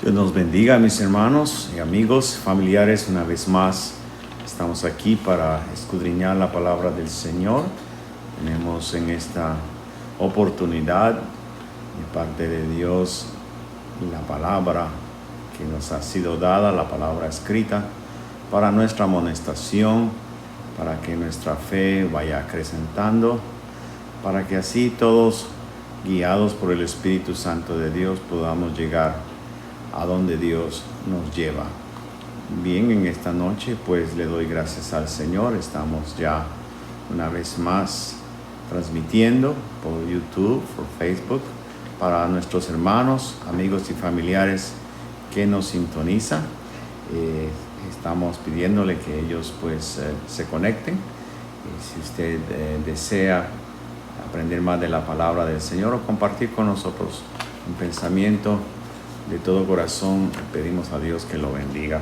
Dios nos bendiga, mis hermanos y amigos, familiares. Una vez más estamos aquí para escudriñar la palabra del Señor. Tenemos en esta oportunidad de parte de Dios la palabra que nos ha sido dada, la palabra escrita, para nuestra amonestación, para que nuestra fe vaya acrecentando, para que así todos, guiados por el Espíritu Santo de Dios, podamos llegar a donde Dios nos lleva. Bien, en esta noche pues le doy gracias al Señor. Estamos ya una vez más transmitiendo por YouTube, por Facebook, para nuestros hermanos, amigos y familiares que nos sintonizan. Estamos pidiéndole que ellos pues se conecten. Si usted desea aprender más de la palabra del Señor o compartir con nosotros un pensamiento, de todo corazón pedimos a Dios que lo bendiga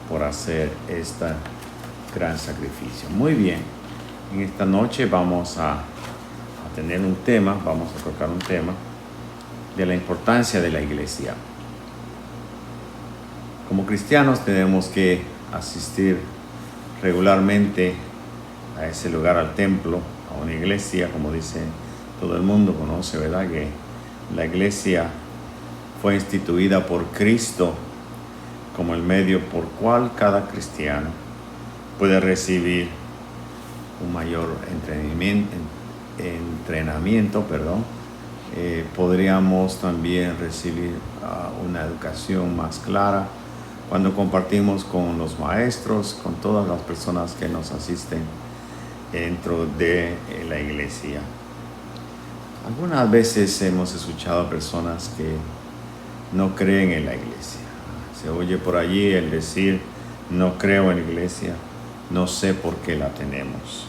por hacer este gran sacrificio. Muy bien, en esta noche vamos a tener un tema, vamos a tocar un tema de la importancia de la iglesia. Como cristianos tenemos que asistir regularmente a ese lugar, al templo, a una iglesia, como dice todo el mundo, conoce, ¿verdad? Que la iglesia fue instituida por Cristo como el medio por cual cada cristiano puede recibir un mayor entrenamiento. Podríamos también recibir una educación más clara cuando compartimos con los maestros, con todas las personas que nos asisten dentro de la iglesia. Algunas veces hemos escuchado a personas que no creen en la iglesia. Se oye por allí el decir, no creo en la iglesia, no sé por qué la tenemos.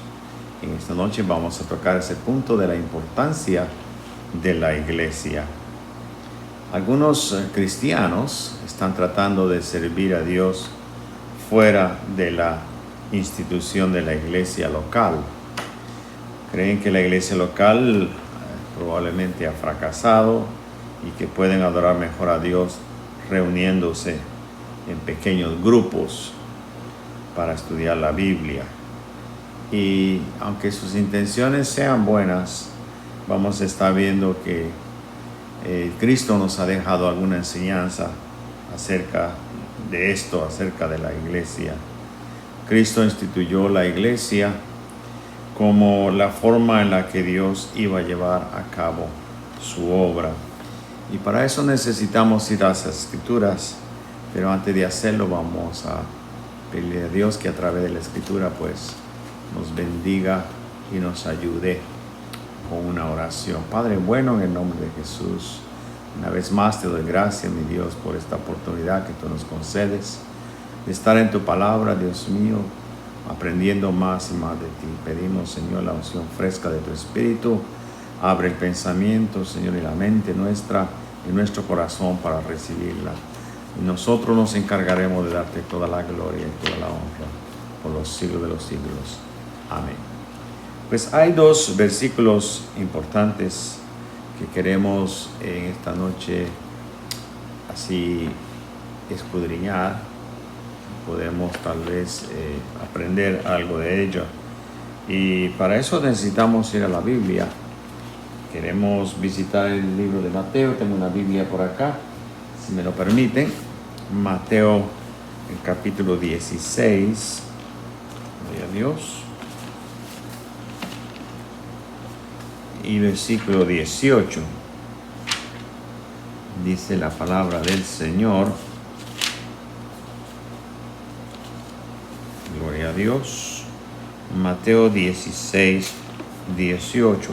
En esta noche vamos a tocar ese punto de la importancia de la iglesia. Algunos cristianos están tratando de servir a Dios fuera de la institución de la iglesia local. Creen que la iglesia local probablemente ha fracasado y que pueden adorar mejor a Dios reuniéndose en pequeños grupos para estudiar la Biblia. Y aunque sus intenciones sean buenas, vamos a estar viendo que Cristo nos ha dejado alguna enseñanza acerca de esto, acerca de la iglesia. Cristo instituyó la iglesia como la forma en la que Dios iba a llevar a cabo su obra. Y para eso necesitamos ir a las Escrituras, pero antes de hacerlo vamos a pedirle a Dios que a través de la Escritura pues nos bendiga y nos ayude con una oración. Padre bueno, en el nombre de Jesús, una vez más te doy gracias, mi Dios, por esta oportunidad que tú nos concedes de estar en tu palabra, Dios mío, aprendiendo más y más de ti. Pedimos, Señor, la unción fresca de tu Espíritu. Abre el pensamiento, Señor, y la mente nuestra y nuestro corazón para recibirla. Y nosotros nos encargaremos de darte toda la gloria y toda la honra por los siglos de los siglos. Amén. Pues hay dos versículos importantes que queremos en esta noche así escudriñar. Podemos tal vez aprender algo de ello. Y para eso necesitamos ir a la Biblia. Queremos visitar el libro de Mateo. Tengo una Biblia por acá, si me lo permiten. Mateo, el capítulo 16. Gloria a Dios. Y versículo 18. Dice la palabra del Señor. Gloria a Dios. Mateo 16, 18.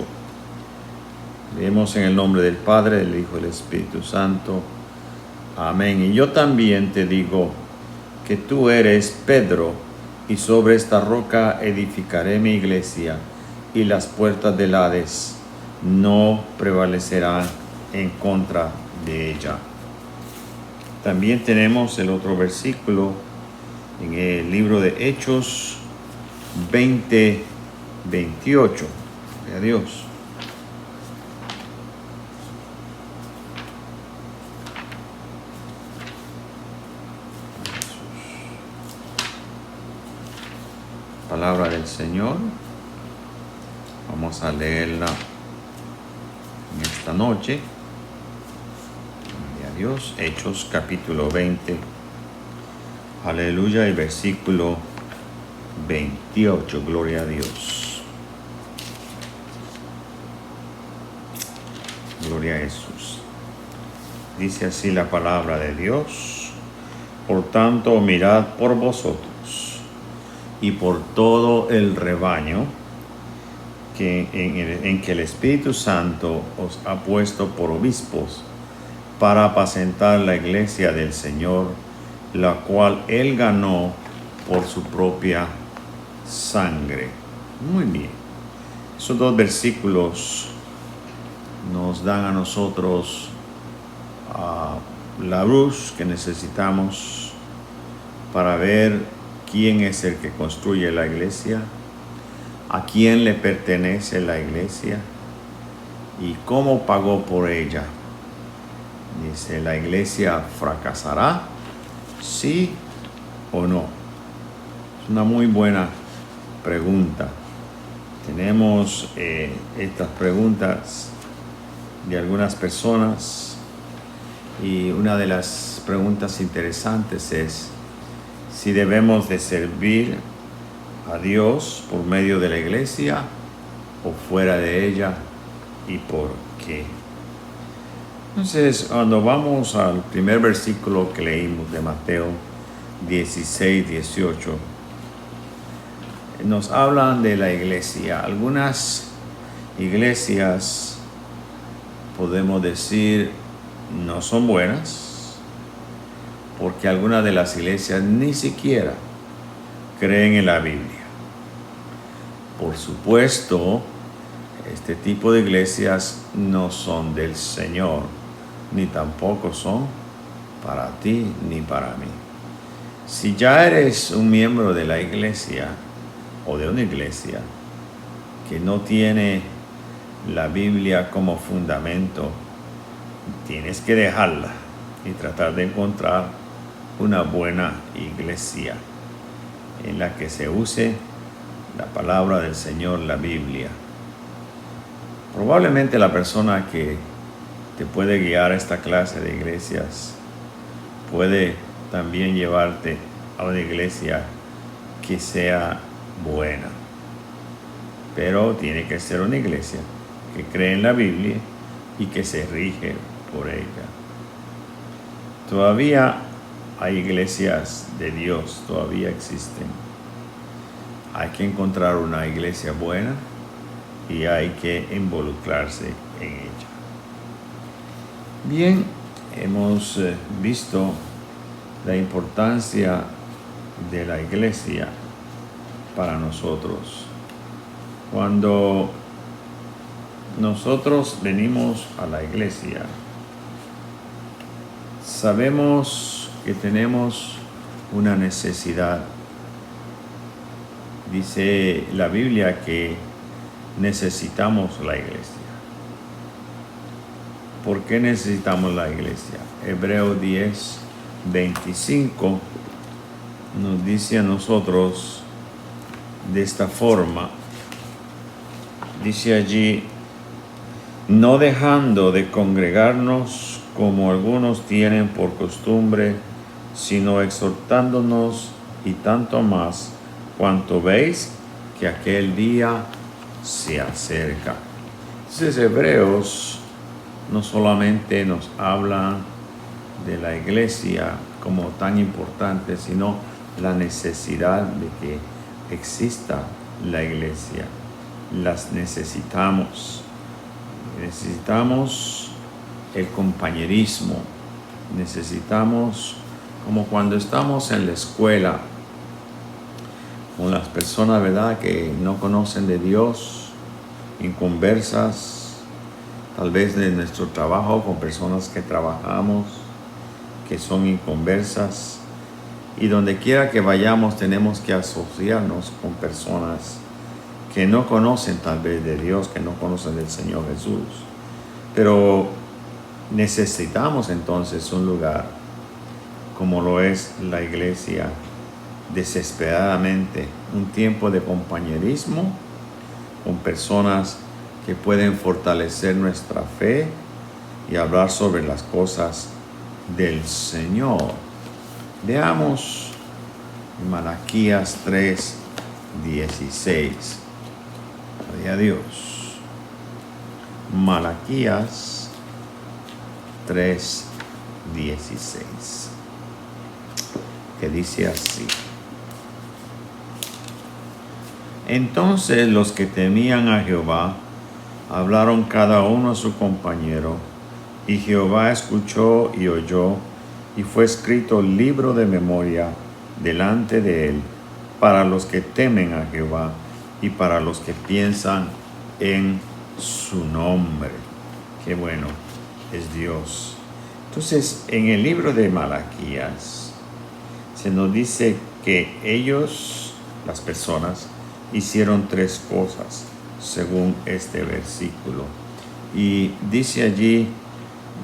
Leemos en el nombre del Padre, del Hijo y del Espíritu Santo. Amén. Y yo también te digo que tú eres Pedro, y sobre esta roca edificaré mi iglesia, y las puertas del Hades no prevalecerán en contra de ella. También tenemos el otro versículo en el libro de Hechos 20, 28. Gloria a Dios. palabra del Señor. Vamos a leerla en esta noche. Gloria a Dios. Hechos capítulo 20. Aleluya. Y versículo 28. Gloria a Dios. Gloria a Jesús. Dice así la palabra de Dios. Por tanto, mirad por vosotros y por todo el rebaño en que el Espíritu Santo os ha puesto por obispos para apacentar la iglesia del Señor, la cual Él ganó por su propia sangre. Muy bien. Esos dos versículos nos dan a nosotros la luz que necesitamos para ver quién es el que construye la iglesia, a quién le pertenece la iglesia y cómo pagó por ella. Dice, ¿la iglesia fracasará? ¿Sí o no? Es una muy buena pregunta. Tenemos estas preguntas de algunas personas y una de las preguntas interesantes es si debemos de servir a Dios por medio de la iglesia o fuera de ella y por qué. Entonces, cuando vamos al primer versículo que leímos de Mateo 16, 18, nos hablan de la iglesia. Algunas iglesias, podemos decir, no son buenas, porque algunas de las iglesias ni siquiera creen en la Biblia. Por supuesto, este tipo de iglesias no son del Señor, ni tampoco son para ti ni para mí. Si ya eres un miembro de la iglesia o de una iglesia que no tiene la Biblia como fundamento, tienes que dejarla y tratar de encontrar una buena iglesia en la que se use la palabra del Señor, la Biblia. Probablemente la persona que te puede guiar a esta clase de iglesias puede también llevarte a una iglesia que sea buena, pero tiene que ser una iglesia que cree en la Biblia y que se rige por ella. Todavía hay iglesias de Dios, todavía existen. Hay que encontrar una iglesia buena y hay que involucrarse en ella. Bien, hemos visto la importancia de la iglesia para nosotros. Cuando nosotros venimos a la iglesia, sabemos que tenemos una necesidad. Dice la Biblia que necesitamos la iglesia. ¿Por qué necesitamos la iglesia? Hebreos 10, 25 nos dice a nosotros de esta forma. Dice allí, no dejando de congregarnos como algunos tienen por costumbre, sino exhortándonos y tanto más cuanto veis que aquel día se acerca. Entonces Hebreos no solamente nos habla de la iglesia como tan importante, sino la necesidad de que exista la iglesia. Las necesitamos. Necesitamos el compañerismo. Necesitamos, como cuando estamos en la escuela, con las personas, ¿verdad?, que no conocen de Dios, inconversas, tal vez de nuestro trabajo, con personas que trabajamos, que son inconversas, y donde quiera que vayamos tenemos que asociarnos con personas que no conocen tal vez de Dios, que no conocen del Señor Jesús. Pero necesitamos entonces un lugar como lo es la iglesia desesperadamente un tiempo de compañerismo con personas que pueden fortalecer nuestra fe y hablar sobre las cosas del Señor. Veamos Malaquías 3:16. Gloria a Dios. Malaquías 3:16, que dice así: Entonces los que temían a Jehová hablaron cada uno a su compañero, y Jehová escuchó y oyó, y fue escrito libro de memoria delante de él para los que temen a Jehová y para los que piensan en su nombre. Qué bueno es Dios. Entonces, en el libro de Malaquías se nos dice que ellos, las personas, hicieron 3 cosas según este versículo. Y dice allí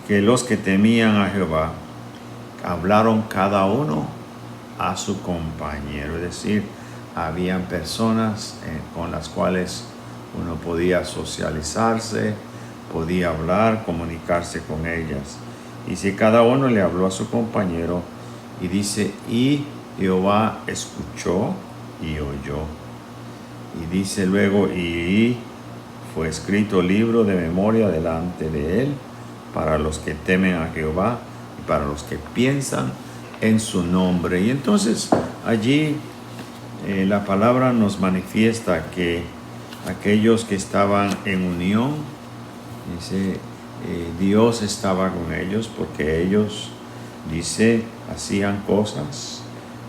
que los que temían a Jehová hablaron cada uno a su compañero. Es decir, habían personas con las cuales uno podía socializarse, podía hablar, comunicarse con ellas. Y si cada uno le habló a su compañero, y dice, y Jehová escuchó y oyó. Y dice luego, y fue escrito libro de memoria delante de él para los que temen a Jehová y para los que piensan en su nombre. Y entonces allí la palabra nos manifiesta que aquellos que estaban en unión, dice, Dios estaba con ellos, porque ellos, dice, hacían cosas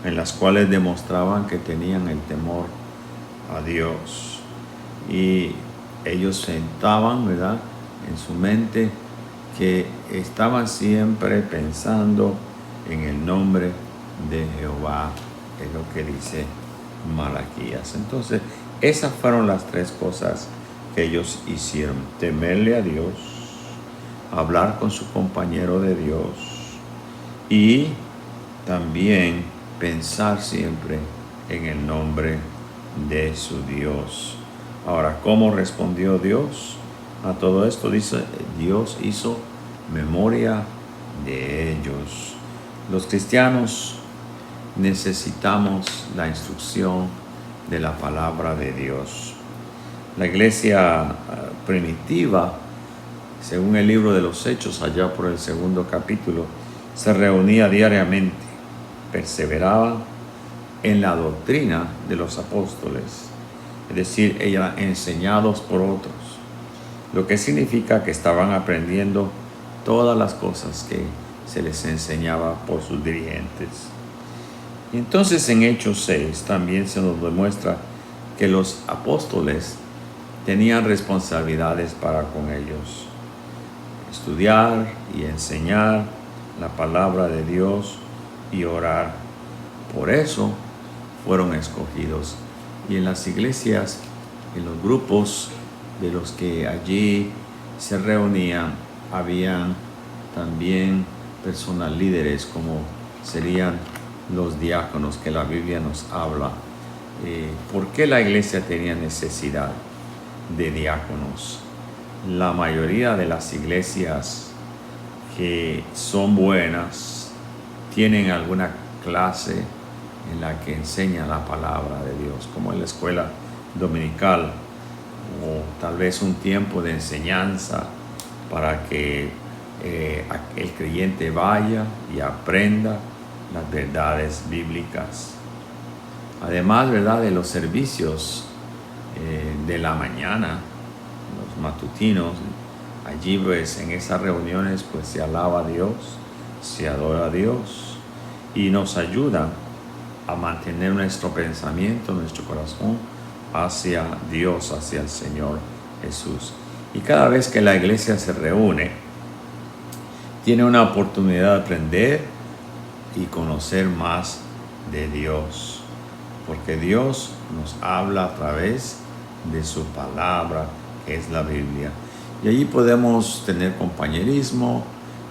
en las cuales demostraban que tenían el temor a Dios. Y ellos sentaban, ¿verdad?, en su mente que estaban siempre pensando en el nombre de Jehová, es lo que dice Malaquías. Entonces, esas fueron las 3 cosas que ellos hicieron: temerle a Dios, hablar con su compañero de Dios y también pensar siempre en el nombre de su Dios. Ahora, ¿cómo respondió Dios a todo esto? Dice, Dios hizo memoria de ellos. Los cristianos necesitamos la instrucción de la palabra de Dios. La iglesia primitiva, según el libro de los Hechos, allá por el 2º capítulo, se reunía diariamente, perseveraba en la doctrina de los apóstoles, es decir, eran enseñados por otros, lo que significa que estaban aprendiendo todas las cosas que se les enseñaba por sus dirigentes. Y entonces en Hechos 6 también se nos demuestra que los apóstoles tenían responsabilidades para con ellos: estudiar y enseñar la palabra de Dios y orar. Por eso fueron escogidos. Y en las iglesias, en los grupos de los que allí se reunían, habían también personas líderes, como serían los diáconos, que la Biblia nos habla. ¿Por qué la iglesia tenía necesidad de diáconos? La mayoría de las iglesias que son buenas tienen alguna clase en la que enseña la palabra de Dios, como en la escuela dominical, o tal vez un tiempo de enseñanza para que el creyente vaya y aprenda las verdades bíblicas. Además, ¿verdad?, de los servicios de la mañana, los matutinos, allí pues en esas reuniones pues se alaba a Dios, se adora a Dios y nos ayuda a mantener nuestro pensamiento, nuestro corazón hacia Dios, hacia el Señor Jesús. Y cada vez que la iglesia se reúne, tiene una oportunidad de aprender y conocer más de Dios, porque Dios nos habla a través de su palabra, que es la Biblia. Y allí podemos tener compañerismo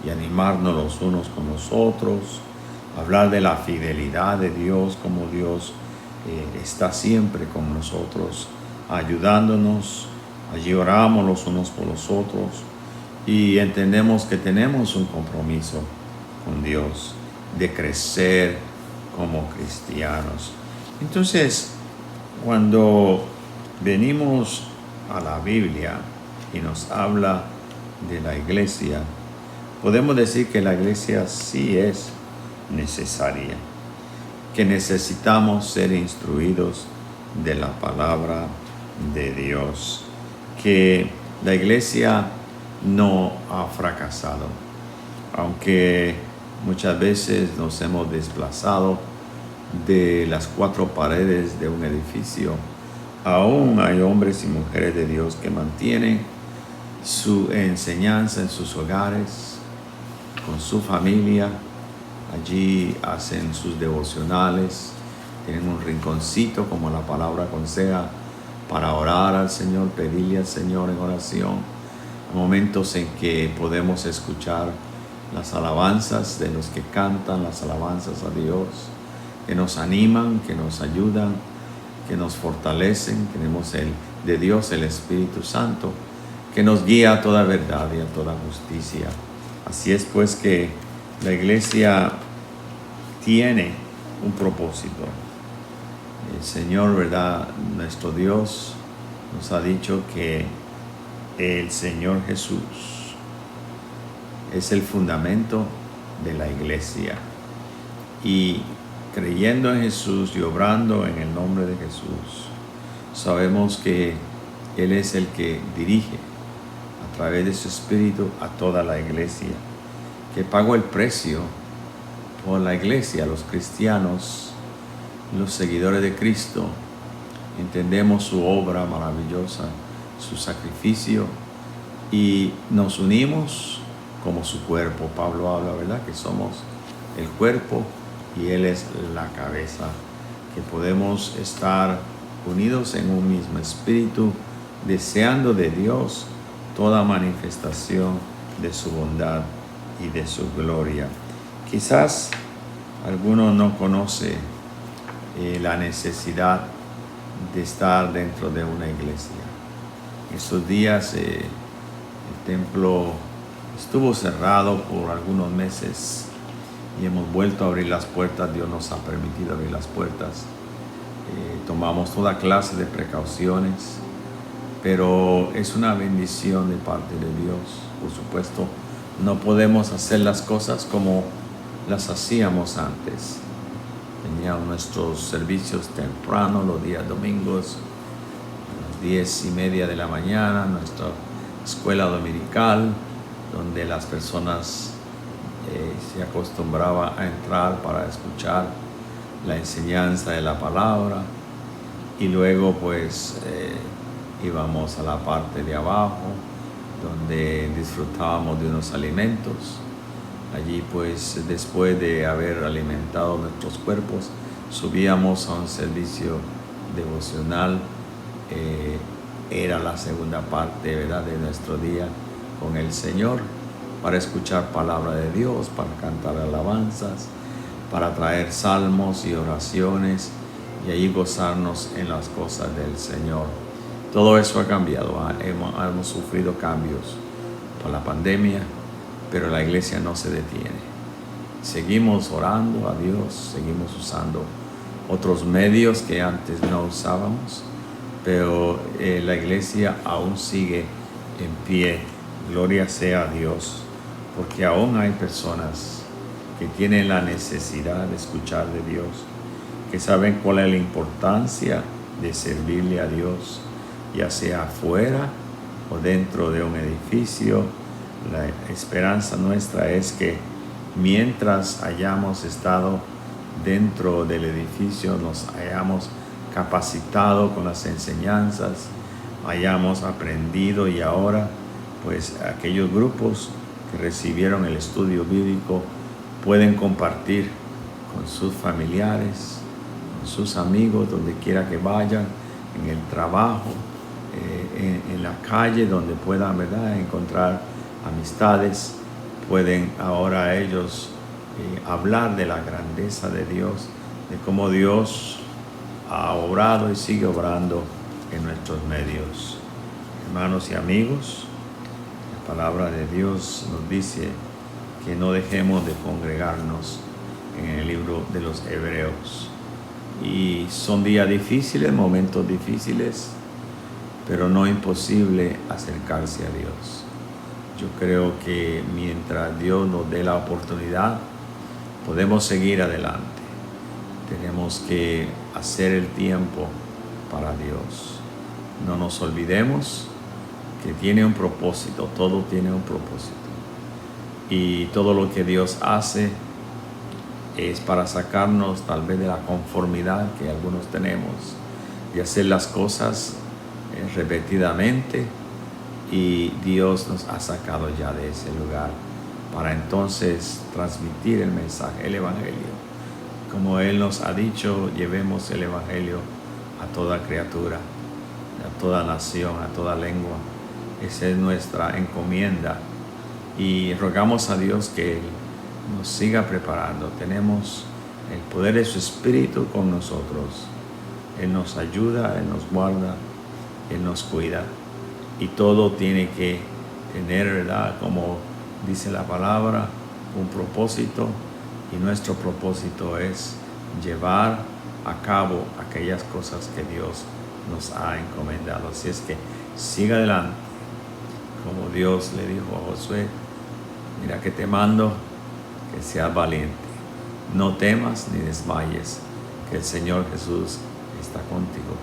y animarnos los unos con los otros, hablar de la fidelidad de Dios, como Dios está siempre con nosotros, ayudándonos. Allí oramos los unos por los otros y entendemos que tenemos un compromiso con Dios de crecer como cristianos. Entonces, cuando venimos a la Biblia y nos habla de la iglesia, podemos decir que la iglesia sí es necesaria, que necesitamos ser instruidos de la palabra de Dios, que la iglesia no ha fracasado, aunque muchas veces nos hemos desplazado de las cuatro paredes de un edificio. Aún hay hombres y mujeres de Dios que mantienen su enseñanza en sus hogares, con su familia. Allí hacen sus devocionales, tienen un rinconcito, como la palabra aconseja, para orar al Señor, pedirle al Señor en oración. Momentos en que podemos escuchar las alabanzas de los que cantan, las alabanzas a Dios, que nos animan, que nos ayudan, que nos fortalecen. Tenemos de Dios el Espíritu Santo, que nos guía a toda verdad y a toda justicia. Así es pues que la iglesia tiene un propósito. El Señor, ¿verdad? Nuestro Dios nos ha dicho que el Señor Jesús es el fundamento de la iglesia. Y creyendo en Jesús y obrando en el nombre de Jesús, sabemos que Él es el que dirige a través de su Espíritu a toda la iglesia, que pagó el precio por la iglesia, los cristianos, los seguidores de Cristo. Entendemos su obra maravillosa, su sacrificio, y nos unimos como su cuerpo. Pablo habla, ¿verdad?, que somos el cuerpo y Él es la cabeza, que podemos estar unidos en un mismo espíritu, deseando de Dios toda manifestación de su bondad y de su gloria. Quizás alguno no conoce la necesidad de estar dentro de una iglesia. Estos días el templo estuvo cerrado por algunos meses y hemos vuelto a abrir las puertas. Dios nos ha permitido abrir las puertas. Tomamos toda clase de precauciones, pero es una bendición de parte de Dios. Por supuesto, no podemos hacer las cosas como las hacíamos antes. Teníamos nuestros servicios temprano, los días domingos, a las 10:30 de la mañana, nuestra escuela dominical, donde las personas se acostumbraba a entrar para escuchar la enseñanza de la palabra, y luego pues íbamos a la parte de abajo donde disfrutábamos de unos alimentos. Allí pues, después de haber alimentado nuestros cuerpos, subíamos a un servicio devocional. Era la segunda parte, ¿verdad?, de nuestro día con el Señor, para escuchar palabra de Dios, para cantar alabanzas, para traer salmos y oraciones, y allí gozarnos en las cosas del Señor. Todo eso ha cambiado. Hemos sufrido cambios por la pandemia, pero la iglesia no se detiene. Seguimos orando a Dios, seguimos usando otros medios que antes no usábamos, pero la iglesia aún sigue en pie. Gloria sea a Dios, porque aún hay personas que tienen la necesidad de escuchar de Dios, que saben cuál es la importancia de servirle a Dios, ya sea afuera o dentro de un edificio. La esperanza nuestra es que mientras hayamos estado dentro del edificio, nos hayamos capacitado con las enseñanzas, hayamos aprendido, y ahora pues aquellos grupos que recibieron el estudio bíblico pueden compartir con sus familiares, con sus amigos, donde quiera que vayan, en el trabajo, en la calle, donde puedan, ¿verdad?, encontrar amistades. Pueden ahora ellos hablar de la grandeza de Dios, de cómo Dios ha obrado y sigue obrando en nuestros medios. Hermanos y amigos, la palabra de Dios nos dice que no dejemos de congregarnos en el libro de los Hebreos. Y son días difíciles, momentos difíciles, pero no imposible acercarse a Dios. Yo creo que mientras Dios nos dé la oportunidad, podemos seguir adelante. Tenemos que hacer el tiempo para Dios. No nos olvidemos que tiene un propósito, todo tiene un propósito. Y todo lo que Dios hace es para sacarnos tal vez de la conformidad que algunos tenemos, de hacer las cosas repetidamente, y Dios nos ha sacado ya de ese lugar para entonces transmitir el mensaje, el Evangelio. Como Él nos ha dicho, llevemos el Evangelio a toda criatura, a toda nación, a toda lengua. Esa es nuestra encomienda y rogamos a Dios que Él nos siga preparando. Tenemos el poder de su Espíritu con nosotros. Él nos ayuda, Él nos guarda, Él nos cuida. Y todo tiene que tener, ¿verdad?, como dice la palabra, un propósito. Y nuestro propósito es llevar a cabo aquellas cosas que Dios nos ha encomendado. Así es que siga adelante. Como Dios le dijo a Josué, mira que te mando que seas valiente. No temas ni desmayes, que el Señor Jesús está contigo,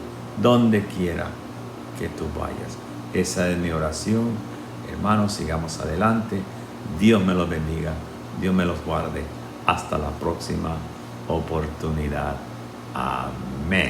donde quiera que tú vayas. Esa es mi oración. Hermanos, sigamos adelante. Dios me los bendiga. Dios me los guarde. Hasta la próxima oportunidad. Amén.